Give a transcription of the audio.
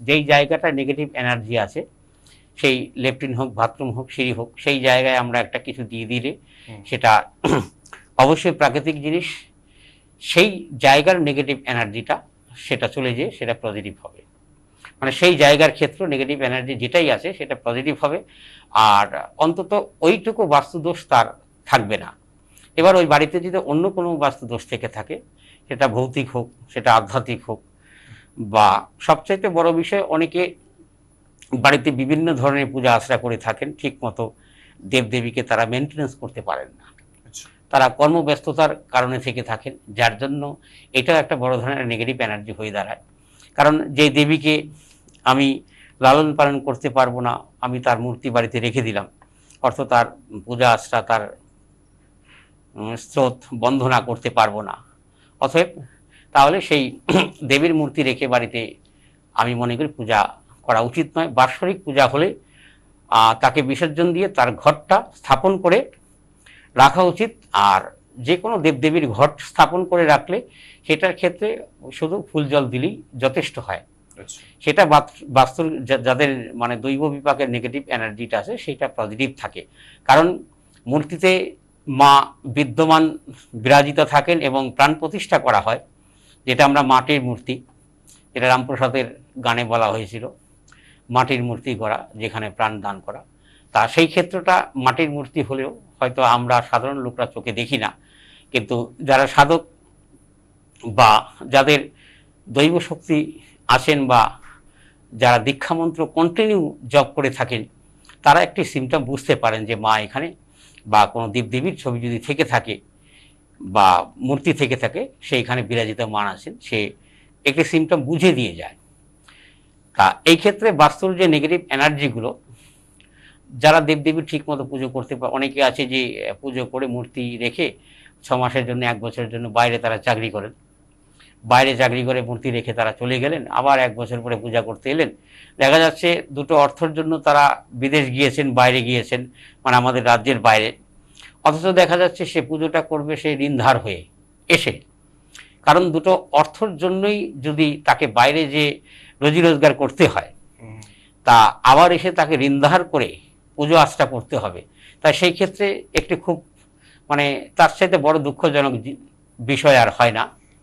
যেই জায়গাটা negative energy আছে, সেই লেট্রিন হোক, বাথরুম হোক, সিঁড়ি হোক, সেই জায়গায় আমরা একটা কিছু দিয়ে দিলে সেটা অবশ্যই প্রাকৃতিক জিনিস, সেই জায়গার নেগেটিভ এনার্জিটা সেটা চলে যেয়ে সেটা পজিটিভ হবে। মানে সেই জায়গার ক্ষেত্র নেগেটিভ এনার্জি যেটাই আছে সেটা পজিটিভ হবে, আর অন্তত ওইটুকু বাস্তুদোষ তার থাকবে না। এবার ওই বাড়িতে যদি অন্য কোনো বাস্তুদোষ থেকে থাকে, সেটা ভৌতিক হোক, সেটা আধ্যাত্মিক হোক, বা সবচাইতে বড় বিষয়, অনেকে বাড়িতে বিভিন্ন ধরনের পূজা আশ্রা করে থাকেন, ঠিক মতো দেবদেবীকে তারা মেনটেনেন্স করতে পারেন না, তারা কর্মব্যস্ততার কারণে থেকে থাকেন, যার জন্য এটাও একটা বড় ধরনের নেগেটিভ এনার্জি হয়ে দাঁড়ায়। কারণ যে দেবীকে আমি লালন পালন করতে পারবো না, আমি তার মূর্তি বাড়িতে রেখে দিলাম, অর্থ তার পূজা আশ্রা, তার স্রোত বন্ধনা করতে পারবো না, অতএব তাহলে সেই দেবীর মূর্তি রেখে বাড়িতে আমি মনে করি পূজা করা উচিত নয়। বাৎসরিক পূজা হলে তাকে বিসর্জন দিয়ে তার ঘরটা স্থাপন করে রাখা উচিত। আর যে কোনো দেবদেবীর ঘট স্থাপন করে রাখলে সেটার ক্ষেত্রে শুধু ফুল জল দিলেই যথেষ্ট হয়। সেটা বাস্তু যাদের মানে দৈব বিপাকের নেগেটিভ এনার্জিটা আছে সেটা পজিটিভ থাকে, কারণ মূর্তিতে মা বিদ্যমান বিরাজিত থাকেন এবং প্রাণ প্রতিষ্ঠা করা হয়, যেটা আমরা মাটির মূর্তি, যেটা রামপ্রসাদের গানে বলা হয়েছিল, মাটির মূর্তি করা যেখানে প্রাণ দান করা। তা সেই ক্ষেত্রটা মাটির মূর্তি হলেও হয়তো আমরা সাধারণ লোকরা চোখে দেখি না, কিন্তু যারা সাধক বা যাদের দৈব শক্তি আছেন বা যারা দীক্ষামন্ত্র কন্টিনিউ জপ করে থাকেন, তারা একটি সিমটম বুঝতে পারেন যে মা এখানে, বা কোনো দেবদেবীর ছবি যদি থেকে থাকে বা মূর্তি থেকে থাকে, সেইখানে বিরাজিত মা আছেন, সে একটি সিমটম বুঝে দিয়ে যায়। তা এই ক্ষেত্রে বাস্তুর যে নেগেটিভ এনার্জিগুলো, যারা দেবদেবীর ঠিক মতো পুজো করতে পারে, অনেকে আছে যে পুজো করে মূর্তি রেখে 6 মাসের জন্য, 1 বছরের জন্য বাইরে তারা চাকরি করেন, বাইরে চাকরি করে মূর্তি রেখে তারা চলে গেলেন, আবার 1 বছর পরে পূজা করতে এলেন, দেখা যাচ্ছে দুটো অর্থের জন্য তারা বিদেশ গিয়েছেন, বাইরে গিয়েছেন, মানে আমাদের রাজ্যের বাইরে, অথচ দেখা যাচ্ছে সে পুজোটা করবে সে ঋণধার হয়ে এসে। কারণ দুটো অর্থের জন্যই যদি তাকে বাইরে যে রুজি রোজগার করতে হয়, তা আবার এসে তাকে ঋণধার করে পুজো আশ্রা করতে হবে, তাই সেই ক্ষেত্রে একটি খুব মানে তার সাথে বড় দুঃখজনক বিষয় আর হয় না।